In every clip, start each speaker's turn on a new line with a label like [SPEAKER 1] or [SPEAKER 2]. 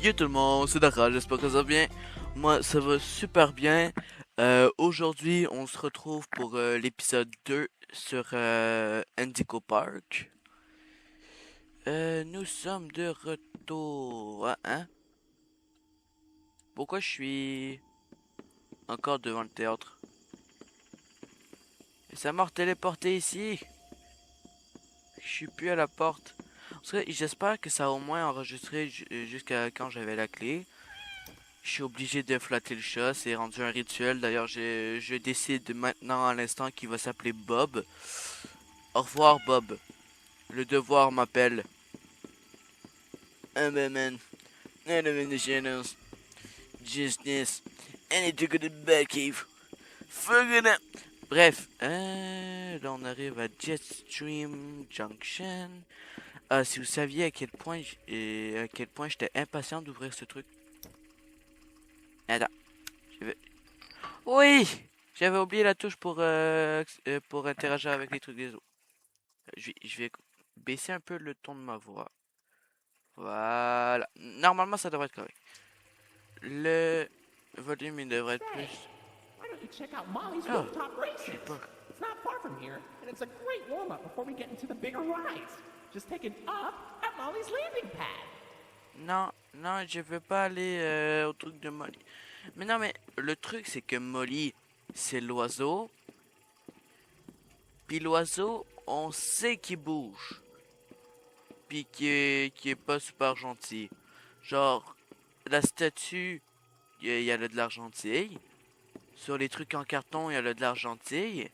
[SPEAKER 1] Yo tout le monde, c'est Dara, j'espère que ça va bien. Moi, ça va super bien. Aujourd'hui, on se retrouve pour l'épisode 2 sur Indigo Park. Nous sommes de retour. Hein? Pourquoi je suis encore devant le théâtre? Ça m'a téléporté ici. Je suis plus à la porte. En tout cas, j'espère que ça a au moins enregistré jusqu'à quand j'avais la clé. Je suis obligé de flatter le chat, c'est rendu un rituel. D'ailleurs, je décide maintenant à l'instant qu'il va s'appeler Bob. Au revoir, Bob. Le devoir m'appelle. Ah ben man, I don't in the channels. Just this. I need to go to the Batcave. Fuck it up. Bref, là on arrive à Jetstream Junction. Ah, si vous saviez à quel point j'étais impatient d'ouvrir ce truc. Attends, je vais oui! J'avais oublié la touche pour interagir avec les trucs des autres. Je vais baisser un peu le ton de ma voix. Voilà. Normalement, ça devrait être correct. Le volume, il devrait être
[SPEAKER 2] Hey,
[SPEAKER 1] plus...
[SPEAKER 2] why don't you check out Molly's
[SPEAKER 1] Ah,
[SPEAKER 2] rooftop
[SPEAKER 1] j'ai
[SPEAKER 2] races?
[SPEAKER 1] peur.
[SPEAKER 2] It's not far from here, and it's a great warm-up before we get into the bigger rides. Just take it up at Molly's landing pad.
[SPEAKER 1] Non, non, je veux pas aller au truc de Molly. Mais non, mais le truc, c'est que Molly, c'est l'oiseau. Puis l'oiseau, on sait qu'il bouge. Puis qui est pas super gentil. Genre, la statue, il y a de l'argentille. Sur les trucs en carton, il y a de l'argentille.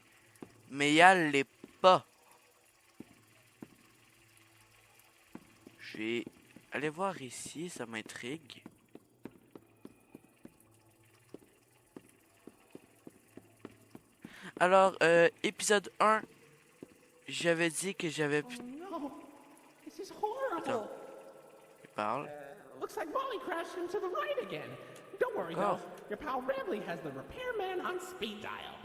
[SPEAKER 1] Mais il y a les pas. Je vais aller voir ici, ça m'intrigue. Alors, épisode 1, j'avais dit que j'avais...
[SPEAKER 2] Oh no, this is
[SPEAKER 1] Attends,
[SPEAKER 2] horrible.
[SPEAKER 1] il parle.
[SPEAKER 2] Looks like Molly crashed into the ride again. Don't worry
[SPEAKER 1] Oh.
[SPEAKER 2] though, your pal Ramley has the repairman on speed dial.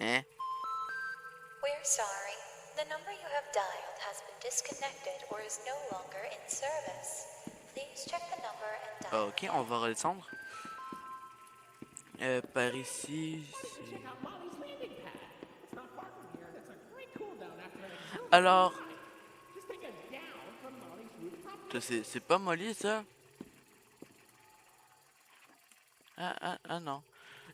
[SPEAKER 1] Hein?
[SPEAKER 3] We're sorry. The number you have dialed has been disconnected or is no longer in service. Please check the number and dial.
[SPEAKER 1] Ok, on va redescendre. Par ici... c'est-
[SPEAKER 2] Check out Molly's landing pad. It's not far from here, and it's a great cool down after an exhausting
[SPEAKER 1] Alors,
[SPEAKER 2] ride. Just take a down from Molly's rooftop.
[SPEAKER 1] ça, c'est pas Molly, ça? Ah non.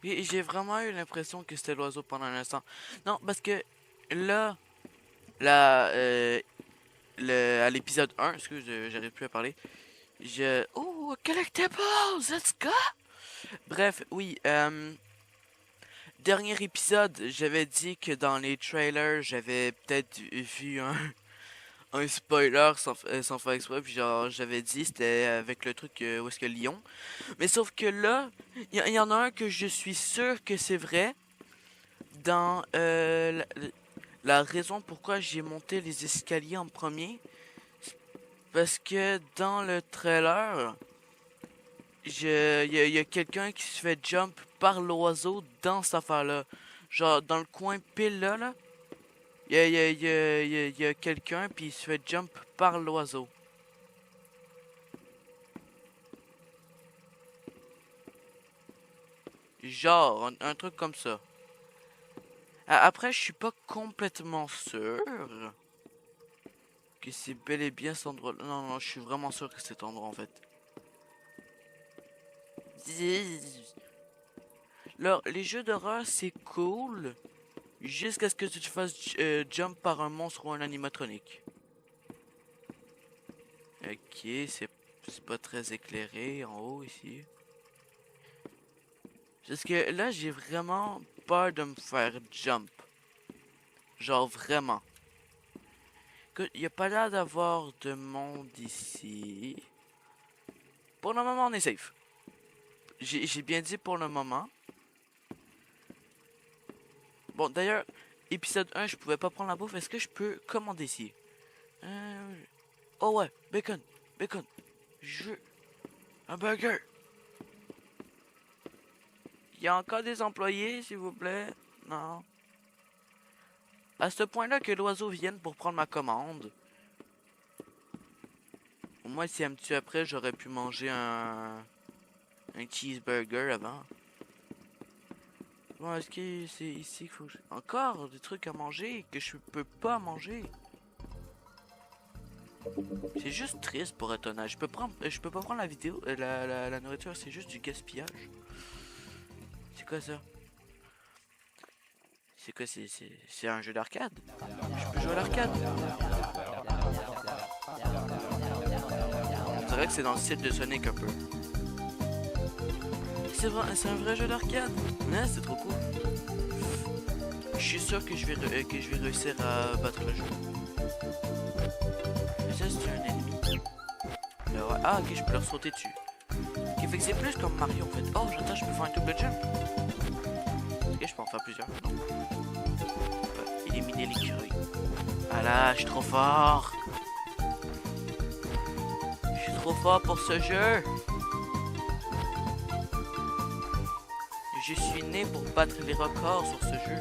[SPEAKER 1] J'ai vraiment eu l'impression que c'était l'oiseau pendant un instant. Non, parce que là, là, à l'épisode 1, excuse, j'arrive plus à parler. Oh, collectibles, let's go! Bref, oui, dernier épisode, j'avais dit que dans les trailers, j'avais peut-être vu un spoiler sans faire exprès, puis genre, j'avais dit, c'était avec le truc où est-ce que Lyon. Mais sauf que là, il y en a un que je suis sûr que c'est vrai. Dans la raison pourquoi j'ai monté les escaliers en premier, parce que dans le trailer, il y a quelqu'un qui se fait jump par l'oiseau dans cette affaire-là. Genre, dans le coin pile là, il y a quelqu'un puis il se fait jump par l'oiseau. Genre, un truc comme ça. Après, je suis pas complètement sûr que c'est bel et bien cet endroit. Non, non, je suis vraiment sûr que c'est cet endroit en fait. Alors, les jeux d'horreur, c'est cool. Jusqu'à ce que tu te fasses jump par un monstre ou un animatronique. Ok, c'est pas très éclairé en haut ici. Parce que là, j'ai vraiment peur de me faire jump. Genre vraiment. Écoute, il a pas l'air d'avoir de monde ici. Pour le moment, on est safe. J'ai bien dit pour le moment. Bon, d'ailleurs, épisode 1, je pouvais pas prendre la bouffe. Est-ce que je peux commander ici? Oh ouais, bacon, bacon. Je veux un burger. Il y a encore des employés, s'il vous plaît? Non. à ce point-là que l'oiseau vienne pour prendre ma commande. Au moins, si elle me tue après, j'aurais pu manger un cheeseburger avant. Bon, est-ce que c'est ici qu'il faut que encore des trucs à manger que je peux pas manger? C'est juste triste pour être honnête. Je peux pas prendre la vidéo, la nourriture, c'est juste du gaspillage. C'est quoi ça? C'est quoi? C'est un jeu d'arcade? Je peux jouer à l'arcade? On dirait que c'est dans le style de Sonic un peu. C'est un vrai jeu d'arcade? Ouais, c'est trop cool. Je suis sûr que je vais réussir à battre le jeu. Ça, c'est un ennemi. Alors, ah, ok, je peux leur sauter dessus. Ok, fait que c'est plus comme Mario en fait. Oh, j'attends, je peux faire un double jump. Ok, je peux en faire plusieurs. Non. Éliminer l'écureuil. Ah là, je suis trop fort. Je suis trop fort pour ce jeu. Je suis né pour battre les records sur ce jeu.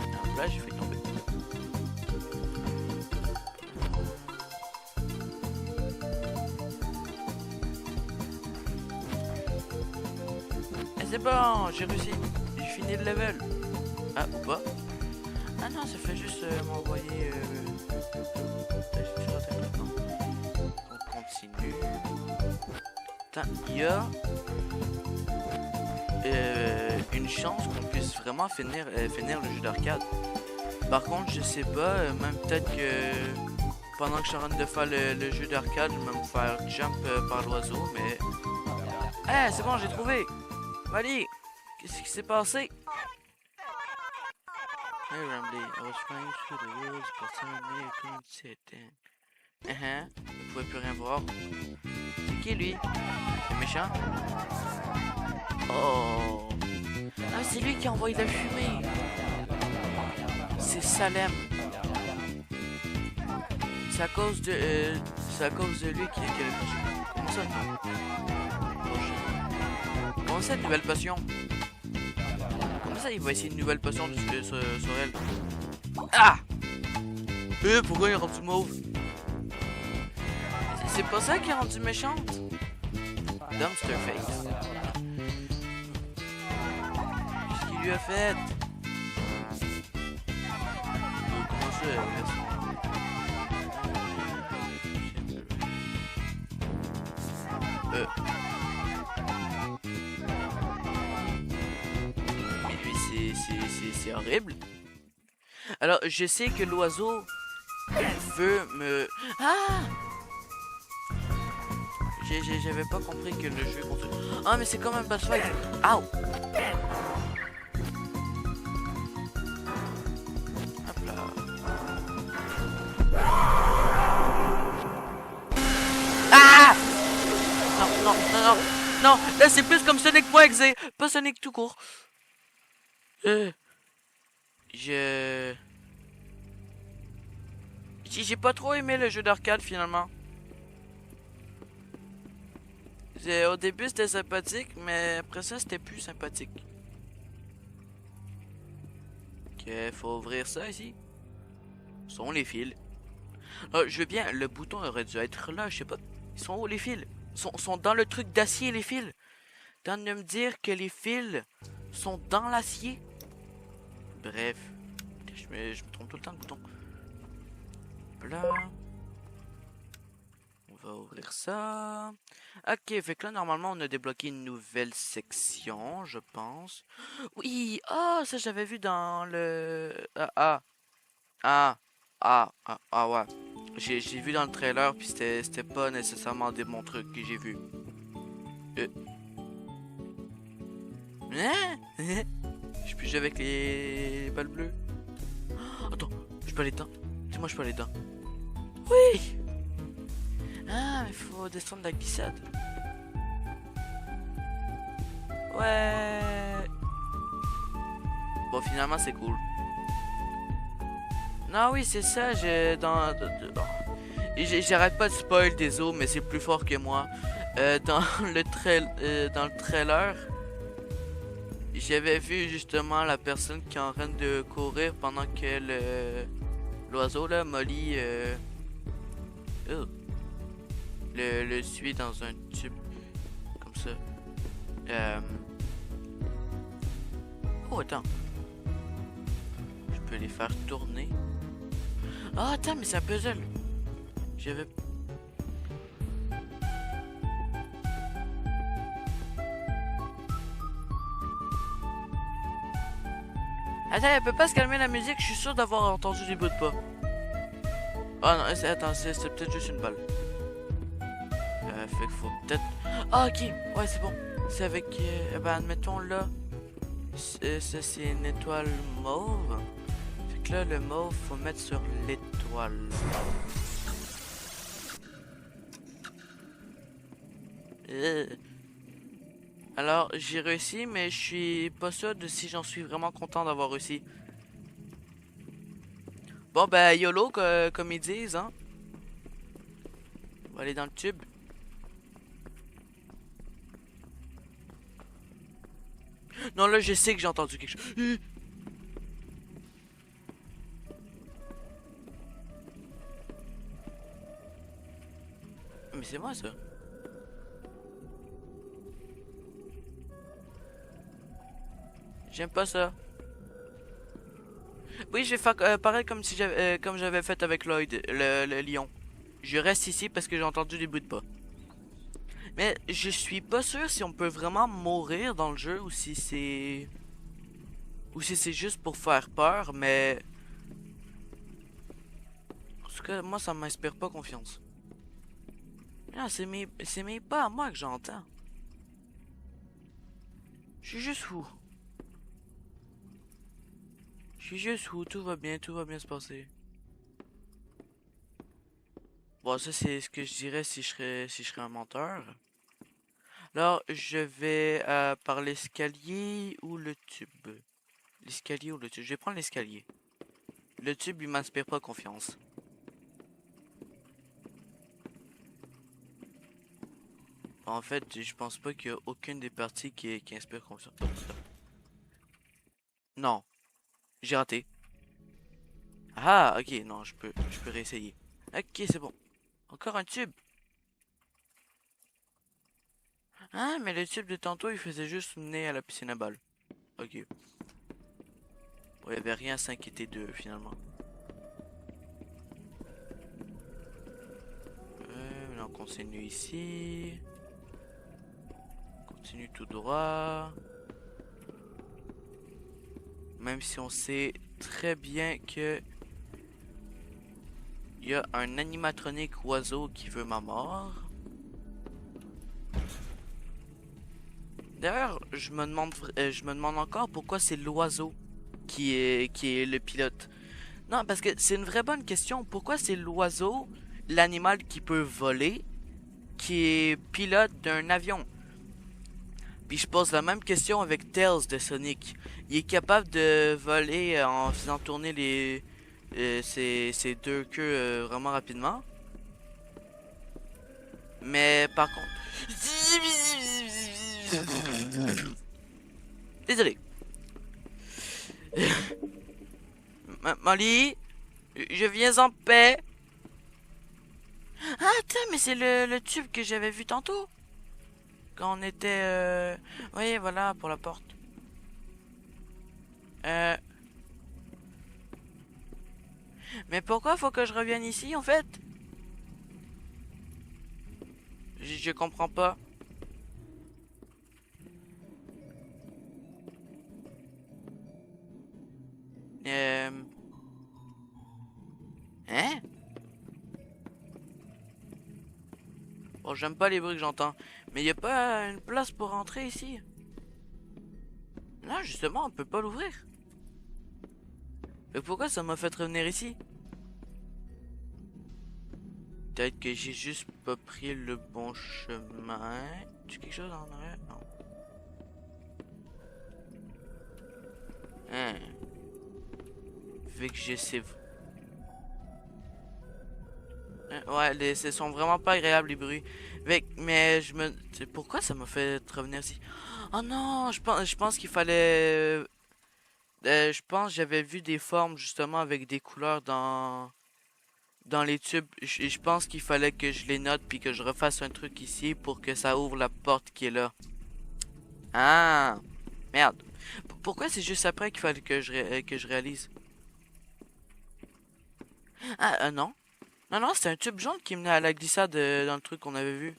[SPEAKER 1] Alors là, j'ai fait tomber. Et c'est bon, j'ai réussi. J'ai fini le level. Ah, ou pas? Ah non, ça fait juste m'envoyer... On continue. Attends, il y a une chance qu'on puisse vraiment finir le jeu d'arcade. Par contre, je sais pas, même peut-être que pendant que je suis en train de faire le jeu d'arcade, je vais me faire jump par l'oiseau, mais... Eh, c'est bon, j'ai trouvé! Allez! Qu'est-ce qui s'est passé? Hey, Rambley, I was flying through the woods, but suddenly I couldn't see a thing. Je pouvais plus rien voir. C'est qui lui? C'est méchant? Oh! Ah, c'est lui qui a envoyé la fumée! C'est Salem. C'est à cause de lui qui a la potion. Comment ça? Comment ça, une nouvelle potion? Comment ça, il va essayer une nouvelle potion sur elle? Ah! Pourquoi il est rendu mauve? C'est pas ça qui est rendu méchante? Dumpster Face. Qu'est-ce qu'il lui a fait? Comment ça? Mais lui, c'est horrible. Alors, je sais que l'oiseau veut me... Ah! J'avais pas compris que le jeu continue. Ah, mais c'est comme un boss fight. Ow! Hop là. Ah! Non, là c'est plus comme Sonic.exe, pas Sonic tout court. J'ai pas trop aimé le jeu d'arcade finalement. Au début c'était sympathique, mais après ça c'était plus sympathique. Ok, faut ouvrir ça ici. Où sont les fils? Je veux bien, le bouton aurait dû être là, je sais pas. Ils sont où les fils? Sont dans le truc d'acier les fils. T'as de me dire que les fils sont dans l'acier? Bref. Je me trompe tout le temps de bouton. Là. On va ouvrir ça. Ok, fait que là, normalement, on a débloqué une nouvelle section, je pense. Oui! Ah, ça, j'avais vu dans le... ouais. J'ai vu dans le trailer, puis c'était pas nécessairement des bons trucs que j'ai vu. Hein? Je peux jouer avec les balles bleues. Attends, je peux aller dedans. Dis-moi, je peux aller dedans. Oui! Ah, mais faut descendre la glissade. Ouais. Bon, finalement, c'est cool. Non, oui, c'est ça. J'arrête pas de spoil des os, mais c'est plus fort que moi. Dans le trailer, J'avais vu justement la personne qui est en train de courir pendant que l'oiseau là, Molly, oh, le suit dans un tube comme ça. Oh attends, je peux les faire tourner. Ah attends, mais c'est un puzzle. J'avais. Attends, elle peut pas se calmer la musique, je suis sûr d'avoir entendu des bouts de pas. Ah non, attends, c'est peut-être juste une balle. Fait qu'il faut peut-être... Ah ok, ouais c'est bon. C'est avec... ben admettons là... Ça c'est une étoile mauve. Fait que là, le mauve, faut mettre sur l'étoile. Alors, j'ai réussi, mais je suis pas sûr de si j'en suis vraiment content d'avoir réussi. Bon, ben, YOLO, comme ils disent, hein. On va aller dans le tube. Non, là, je sais que j'ai entendu quelque chose. Mais c'est moi, ça. J'aime pas ça. Oui, je vais faire pareil comme si comme j'avais fait avec Lloyd, le lion. Je reste ici parce que j'ai entendu des bruits de pas. Mais je suis pas sûr si on peut vraiment mourir dans le jeu ou si c'est... Ou si c'est juste pour faire peur, mais... En tout cas, moi ça m'inspire pas confiance. Ah, c'est mes pas à moi que j'entends. Je suis juste fou. Je suis juste fou, tout va bien se passer. Bon, ça c'est ce que je dirais si je serais un menteur. Alors, je vais par l'escalier ou le tube. L'escalier ou le tube. Je vais prendre l'escalier. Le tube, il m'inspire pas confiance. En fait, je pense pas qu'il y a aucune des parties qui inspire confiance. Non, j'ai raté. Ah, ok, non, je peux réessayer. Ok, c'est bon. Encore un tube. Ah, mais le tube de tantôt, il faisait juste mener à la piscine à balles. Ok. Bon, il y avait rien à s'inquiéter de finalement. On continue ici. Continue tout droit. Même si on sait très bien que il y a un animatronique oiseau qui veut ma mort. D'ailleurs, je me demande encore pourquoi c'est l'oiseau qui est le pilote. Non, parce que c'est une vraie bonne question. Pourquoi c'est l'oiseau, l'animal qui peut voler, qui est pilote d'un avion? Puis je pose la même question avec Tails de Sonic. Il est capable de voler en faisant tourner ses deux queues vraiment rapidement. Mais par contre... Désolé. Molly, je viens en paix. Ah, attends, mais c'est le tube que j'avais vu tantôt. Quand on était... Oui, voilà, pour la porte. Mais pourquoi faut que je revienne ici, en fait? Je comprends pas. Hein? Bon, j'aime pas les bruits que j'entends. Mais y a pas une place pour rentrer ici? Non, justement, on peut pas l'ouvrir. Mais pourquoi ça m'a fait revenir ici? Peut-être que j'ai juste pas pris le bon chemin. Tu quelque chose en arrière? Non. Hein. Fait que j'essaie. Ouais, ce sont vraiment pas agréables les bruits. Mais pourquoi ça m'a fait revenir ici? Oh non, je pense qu'il fallait... je pense que j'avais vu des formes justement avec des couleurs dans les tubes. Je pense qu'il fallait que je les note puis que je refasse un truc ici pour que ça ouvre la porte qui est là. Ah, merde. Pourquoi c'est juste après qu'il fallait que je réalise? Ah, non. Non, non, c'était un tube jaune qui menait à la glissade dans le truc qu'on avait vu.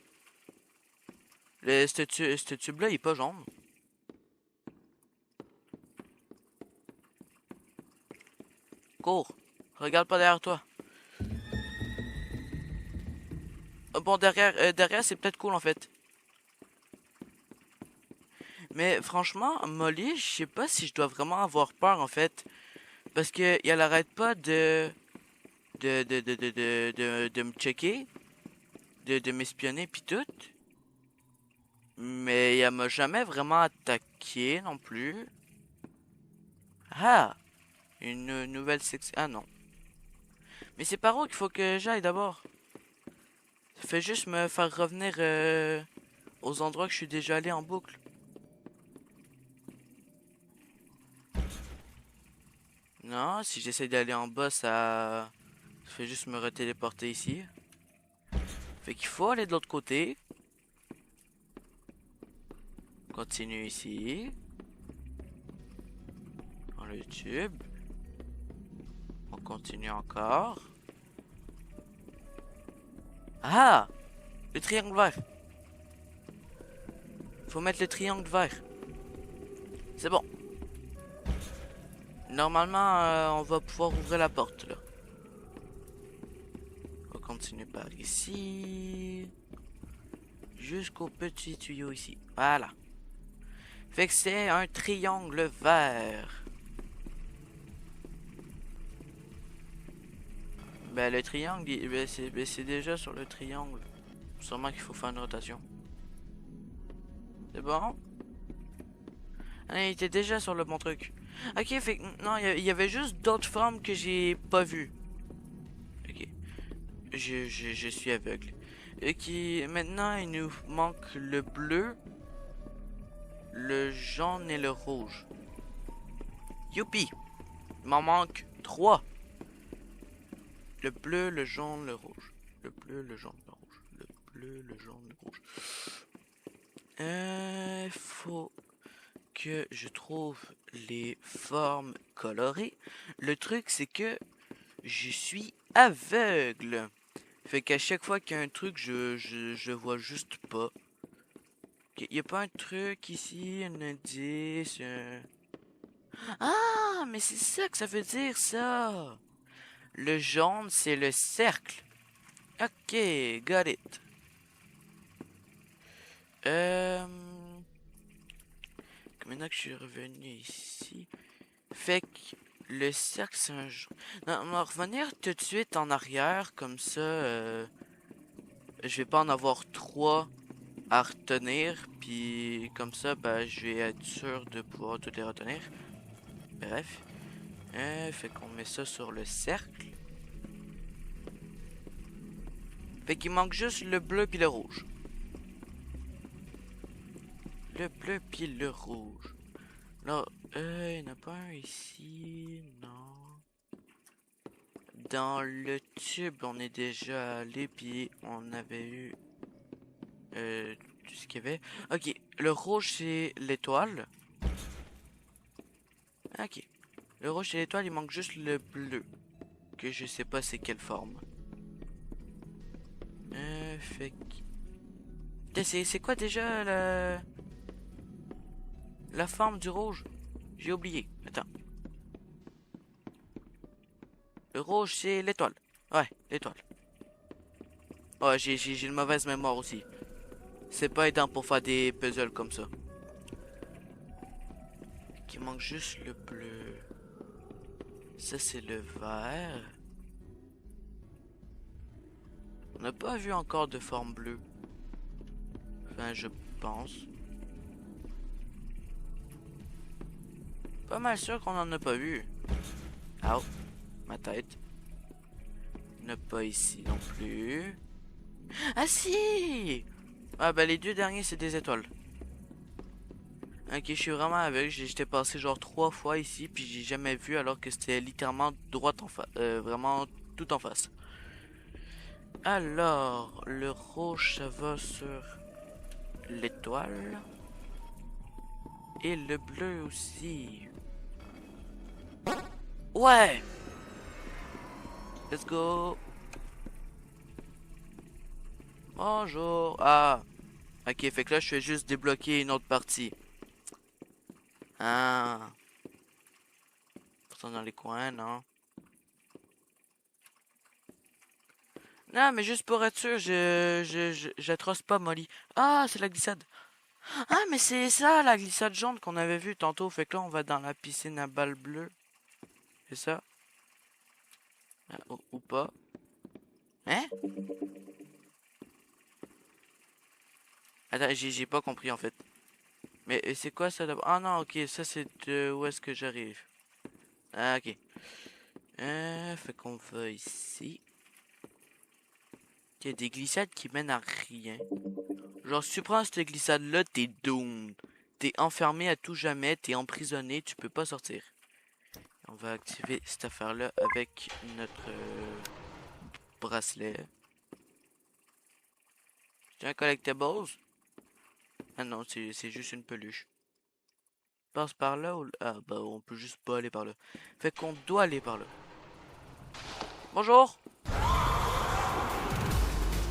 [SPEAKER 1] Ce tube-là, il est pas jaune. Cours. Regarde pas derrière toi. Bon, derrière c'est peut-être cool en fait. Mais franchement, Molly, je sais pas si je dois vraiment avoir peur en fait. Parce que elle arrête pas de me checker, de m'espionner pis tout. Mais elle m'a jamais vraiment attaqué non plus. Ah! Une nouvelle section. Ah non. Mais c'est par où qu'il faut que j'aille d'abord? Ça fait juste me faire revenir aux endroits que je suis déjà allé en boucle. Non, si j'essaie d'aller en bas, ça fait juste me retéléporter ici. Fait qu'il faut aller de l'autre côté. Continue ici. Dans le tube. On continue encore. Ah! Le triangle vert. Faut mettre le triangle vert. C'est bon. Normalement, on va pouvoir ouvrir la porte, là. On va continuer par ici. Jusqu'au petit tuyau ici. Voilà. Fait que c'est un triangle vert. Ben, le triangle, c'est déjà sur le triangle. Sûrement qu'il faut faire une rotation. C'est bon? Ah, il était déjà sur le bon truc. Ok, fait que non, il y avait juste d'autres formes que j'ai pas vues. Ok. Je suis aveugle. Ok, maintenant il nous manque le bleu, le jaune et le rouge. Youpi! Il m'en manque 3. Le bleu, le jaune, le rouge. Le bleu, le jaune, le rouge. Le bleu, le jaune, le rouge. Faut que je trouve les formes colorées. Le truc, c'est que je suis aveugle. Fait qu'à chaque fois qu'il y a un truc, je vois juste pas. Y a pas un truc ici, un indice, Ah, mais c'est ça que ça veut dire, ça. Le jaune, c'est le cercle. Ok, got it. Maintenant que je suis revenu ici... Fait que le cercle, c'est un jaune. Non, on va revenir tout de suite en arrière, comme ça... je vais pas en avoir 3 à retenir, puis comme ça, ben, je vais être sûr de pouvoir toutes les retenir. Bref. Fait qu'on met ça sur le cercle. Fait qu'il manque juste le bleu puis le rouge. Le bleu puis le rouge. Là, il n'y en a pas un ici, non. Dans le tube, on est déjà allé, puis on avait eu tout ce qu'il y avait. Ok, le rouge c'est l'étoile. Ok, le rouge c'est l'étoile, il manque juste le bleu. Que je sais pas c'est quelle forme. Fait que... C'est quoi déjà la forme du rouge? J'ai oublié. Attends. Le rouge, c'est l'étoile. Ouais, l'étoile. Ouais, j'ai une mauvaise mémoire aussi. C'est pas aidant pour faire des puzzles comme ça. Il manque juste le bleu. Ça, c'est le vert. On n'a pas vu encore de forme bleue. Enfin, je pense. Pas mal sûr qu'on en a pas vu. Ah, ma tête. Ne pas ici non plus. Ah si! Ah bah les 2 derniers c'est des étoiles. Ok, je suis vraiment aveugle. J'étais passé genre 3 fois ici, puis j'ai jamais vu alors que c'était littéralement droit en face. Vraiment tout en face. Alors, le rouge, ça va sur l'étoile. Et le bleu aussi. Ouais! Let's go! Bonjour! Ah! Ok, fait que là, je fais juste débloquer une autre partie. Ah! Pourtant dans les coins, non? Non, mais juste pour être sûr, j'atroce pas Molly. Ah, c'est la glissade. Ah, mais c'est ça, la glissade jaune qu'on avait vue tantôt. Fait que là, on va dans la piscine à balles bleues. C'est ça? Ah, ou pas? Hein? Attends, j'ai pas compris en fait. Mais c'est quoi ça d'abord? Ah non, ok, ça c'est de où est-ce que j'arrive. Ah, ok. Fait qu'on va ici. Il y a des glissades qui mènent à rien. Genre, si tu prends cette glissade-là, t'es doomed. T'es enfermé à tout jamais, t'es emprisonné, tu peux pas sortir. On va activer cette affaire-là avec notre bracelet. C'est un collectibles? Ah non, c'est juste une peluche. Passe par là ou... Ah bah on peut juste pas aller par là. Fait qu'on doit aller par là. Bonjour!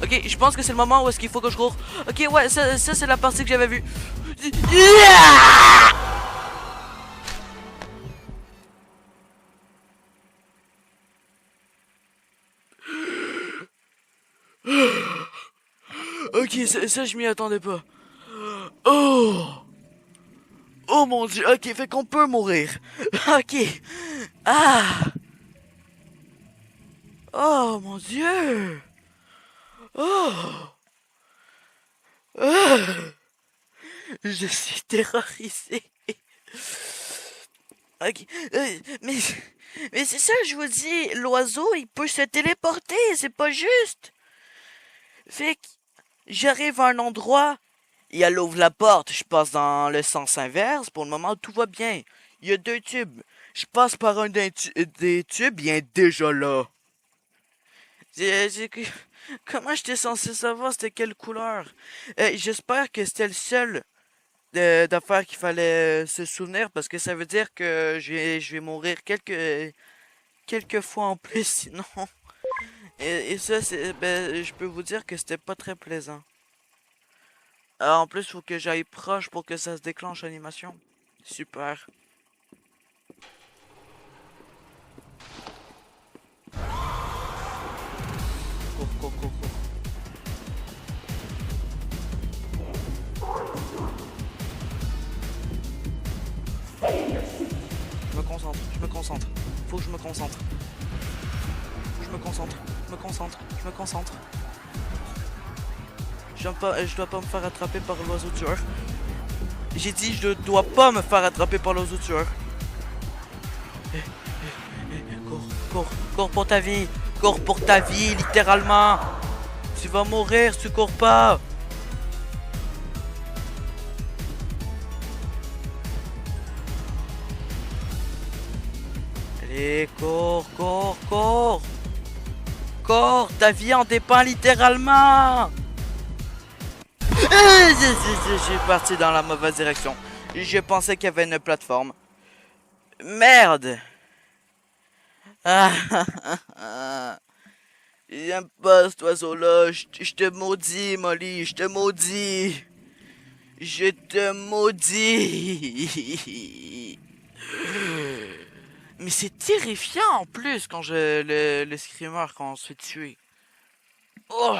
[SPEAKER 1] Ok, je pense que c'est le moment où est-ce qu'il faut que je cours. Ok, ouais, ça c'est la partie que j'avais vue. Ok, ça je m'y attendais pas. Oh! Oh mon dieu, ok, fait qu'on peut mourir. Ok. Ah! Oh mon dieu! Oh! Ah! Je suis terrorisé. Ok. Mais c'est ça, je vous dis, l'oiseau, il peut se téléporter, c'est pas juste. Fait que j'arrive à un endroit, et elle ouvre la porte, je passe dans le sens inverse, pour le moment tout va bien. Il y a 2 tubes. Je passe par un des tubes, il est déjà là. Comment j'étais censé savoir c'était quelle couleur? J'espère que c'était le seul d'affaires qu'il fallait se souvenir parce que ça veut dire que je vais mourir quelques fois en plus sinon. Et ça, je peux vous dire que c'était pas très plaisant. En plus, faut que j'aille proche pour que ça se déclenche l'animation. Super. Cours, cours, cours, cours. Je me concentre, je me concentre. Faut que je me concentre. Faut que je me concentre, je me concentre, je me concentre. Je dois pas me faire attraper par l'oiseau tueur. J'ai dit je dois pas me faire attraper par l'oiseau tueur. Cours, cours, cours pour ta vie. Cours pour ta vie, littéralement. Tu vas mourir si tu cours pas. Allez, cours, cours, cours. Cours, ta vie en dépend littéralement. Je suis parti dans la mauvaise direction. Je pensais qu'il y avait une plateforme. Merde. J'aime pas cet oiseau-là. Je te maudis, Molly. Je te maudis. Je te maudis. Mais c'est terrifiant en plus quand le screamer quand on se fait tuer. Oh.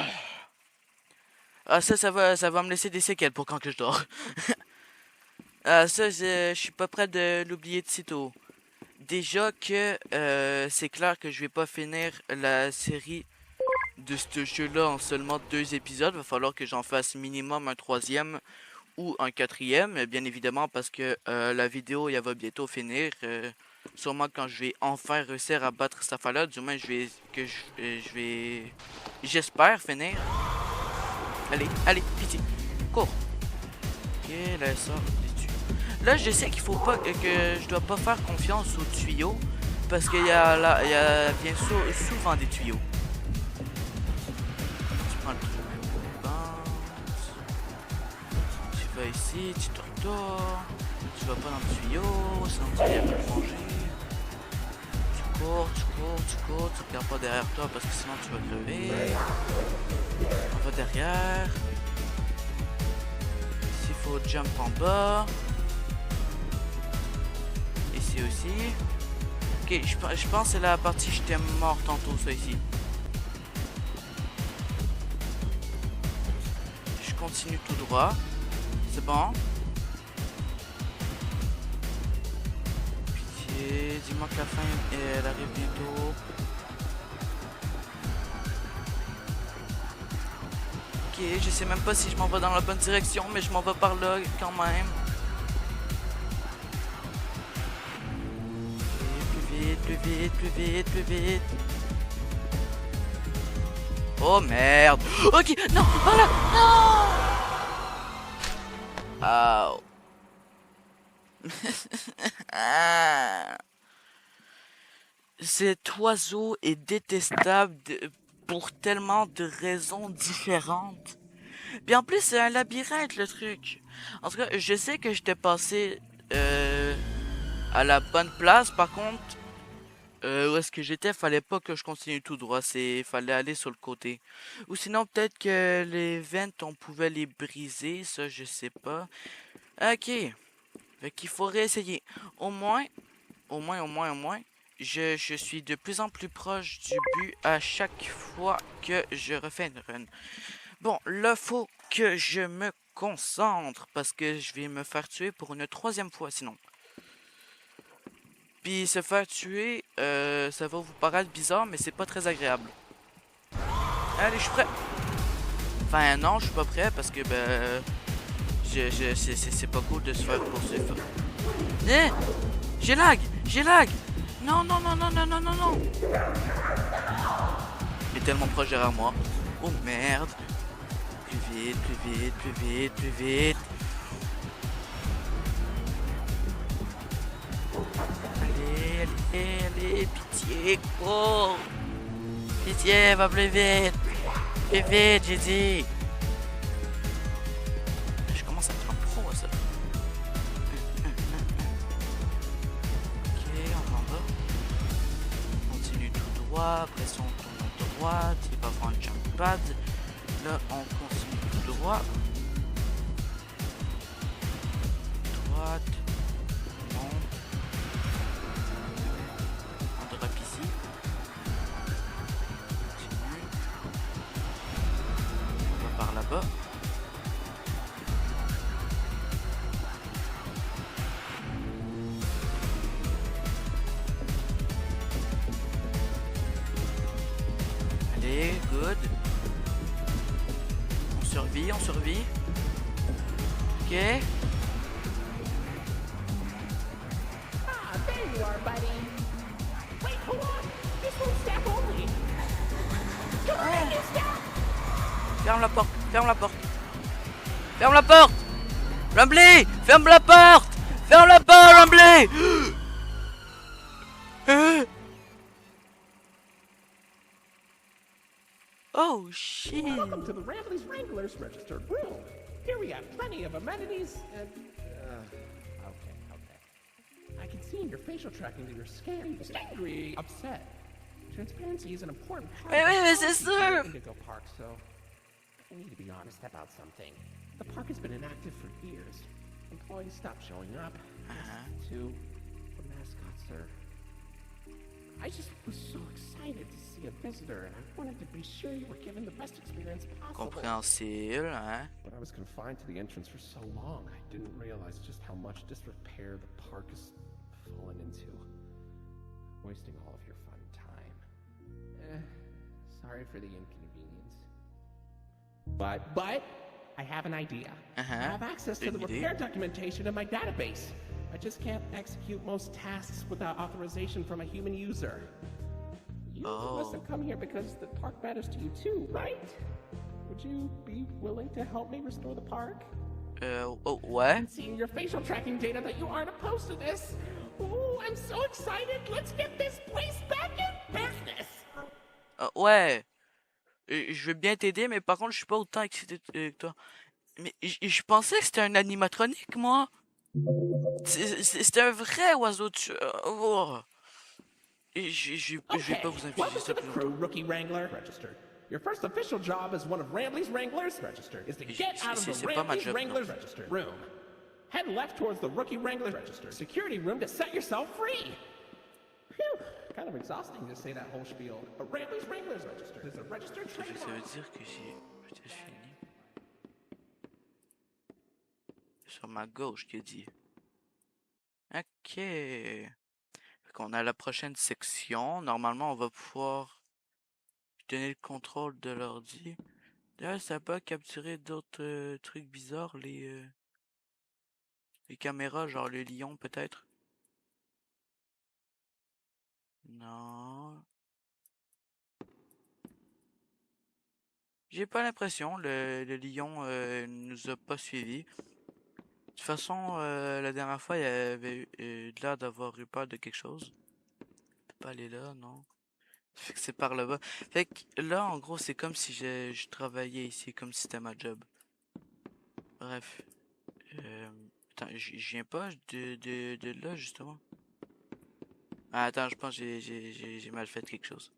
[SPEAKER 1] Ah ça va me laisser des séquelles pour quand que je dors. Ah ça je suis pas prêt de l'oublier de sitôt. Déjà que c'est clair que je vais pas finir la série de ce jeu-là en seulement 2 épisodes. Va falloir que j'en fasse minimum un 3e ou un 4e, bien évidemment parce que la vidéo elle va bientôt finir. Sûrement quand je vais enfin réussir à battre cette affaire-là, du moins j'espère finir. Allez, allez, pitié, cours. Ok, là ça, Là, je sais qu'il faut pas que je dois pas faire confiance aux tuyaux parce qu'il y a là, il y a bien souvent des tuyaux. Tu prends le truc, tu vas ici, tu te retournes, tu vas pas dans le tuyau, sinon tu viens te manger. Tu regardes pas derrière toi parce que sinon tu vas crever. On va derrière. Ici il faut jump en bas. Ici aussi. Ok, je pense que c'est la partie j'étais mort tantôt, ça ici. Je continue tout droit. C'est bon. Pitié, dis-moi que la fin elle arrive bientôt. Ok, je sais même pas si je m'en vais dans la bonne direction, mais je m'en vais par là quand même. Plus vite. Oh merde. Ok, non, voilà, non. Cet oiseau est détestable pour tellement de raisons différentes. Puis en plus, c'est un labyrinthe, le truc. En tout cas, je sais que j'étais passé à la bonne place. Par contre, où est-ce que j'étais, fallait pas que je continue tout droit. Fallait aller sur le côté. Ou sinon, peut-être que les ventes, on pouvait les briser. Ça, je sais pas. Ok. Fait qu'il faut réessayer. Au moins, je suis de plus en plus proche du but à chaque fois que je refais une run. Bon, là, faut que je me concentre parce que je vais me faire tuer pour une 3e fois sinon. Puis se faire tuer, ça va vous paraître bizarre, mais c'est pas très agréable. Allez, je suis prêt. Enfin, non, je suis pas prêt parce que, c'est pas cool de se faire poursuivre. Eh! J'ai lag! Non! Il est tellement proche derrière moi. Oh merde! Plus vite! Allez, pitié, cours! Pitié, va plus vite! Plus vite, j'ai dit! Je commence à être un pro à ça. Ok, on en va. On continue tout droit, après ça on tourne à droite, il va avoir un jump pad. Là, on continue tout droit. Droite. On drop ici. Continue. On va par là-bas. Allez, good. On survit. Ok.
[SPEAKER 2] Ah, there you are, buddy. Wait, hold on. This one's step only. Come on, you step.
[SPEAKER 1] Ferme la porte. Rumbley, ferme la porte, Rumbley. Oh shit.
[SPEAKER 2] Welcome to the Rambley's Wranglers registered room. Here we have plenty of amenities and... Okay. I can see in your facial tracking that you're scared, angry, upset. Transparency is an important part
[SPEAKER 1] Mais c'est sûr.
[SPEAKER 2] of Indigo Park, so I need to be honest about something. The park has been inactive for years. Employees stopped showing up. To the mascots are... I just was so excited to see a visitor, and I wanted to be sure you were given the best experience possible.
[SPEAKER 1] Compréhensible, hein?
[SPEAKER 2] But I was confined to the entrance for so long, I didn't realize just how much disrepair the park has fallen into. Wasting all of your fun time. Sorry for the inconvenience. But I have an idea. I have access to the repair documentation in my database. I just can't execute most tasks without authorization from a human user. You must have come here because the park matters to you too, right? Would you be willing to help me restore the park?
[SPEAKER 1] Oh, ouais.
[SPEAKER 2] I'm seeing your facial tracking data that you aren't opposed to this. Ooh, I'm so excited. Let's get this place back in business.
[SPEAKER 1] Ouais. Je veux bien t'aider, mais par contre, je suis pas autant excité que toi. Mais je pensais que c'était un animatronique, moi. C'était un vrai oiseau de... Oh. Je vais pas vous infliger
[SPEAKER 2] welcome
[SPEAKER 1] ça
[SPEAKER 2] to the
[SPEAKER 1] plus
[SPEAKER 2] crew,
[SPEAKER 1] longtemps.
[SPEAKER 2] Rookie Wrangler. Registered. Your first official job as one of Ramley's Wranglers, registered, is to get out of the
[SPEAKER 1] C'est pas ma
[SPEAKER 2] Ramley's
[SPEAKER 1] job, non.
[SPEAKER 2] Wranglers registered room. Head left towards the Rookie Wrangler registered security room to set yourself free. Phew, kind of exhausting to say that whole spiel. But Ramley's Wranglers registered is a registered
[SPEAKER 1] Ça veut
[SPEAKER 2] trademark.
[SPEAKER 1] dire que j'ai peut-être fini. Sur ma gauche, qu'il dit. Ok. Fait qu'on a la prochaine section. Normalement, on va pouvoir donner le contrôle de l'ordi. D'ailleurs, ça n'a pas capturé d'autres trucs bizarres, les caméras, genre le lion peut-être. Non. J'ai pas l'impression, le lion nous a pas suivis. De toute façon, la dernière fois, il avait l'air d'avoir eu peur de quelque chose. Il peut pas aller là, non. Fait que c'est par là-bas. Fait que là, en gros, c'est comme si je travaillais ici, comme si c'était ma job. Bref. Attends, je viens pas de là, justement. Ah, attends, je pense que j'ai mal fait quelque chose.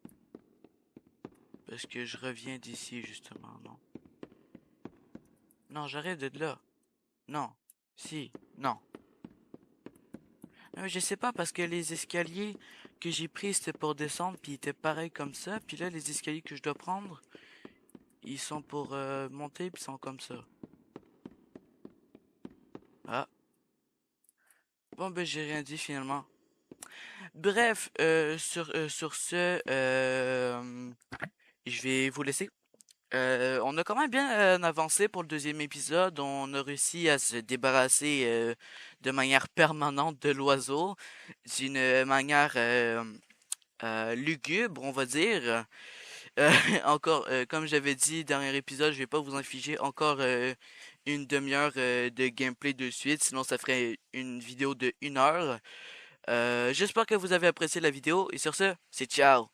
[SPEAKER 1] Parce que je reviens d'ici, justement, non. Non, j'arrête de là. Non. Si. Non. Je sais pas, parce que les escaliers que j'ai pris, c'était pour descendre, puis ils étaient pareils comme ça. Puis là, les escaliers que je dois prendre, ils sont pour monter, puis ils sont comme ça. Ah. Bon, ben, j'ai rien dit, finalement. Bref, sur ce, je vais vous laisser. On a quand même bien avancé pour le deuxième épisode. On a réussi à se débarrasser de manière permanente de l'oiseau, d'une manière lugubre, on va dire. Encore, comme j'avais dit, dernier épisode, je vais pas vous infliger encore une demi-heure de gameplay de suite, sinon ça ferait une vidéo de 1 heure. J'espère que vous avez apprécié la vidéo et sur ce, c'est ciao!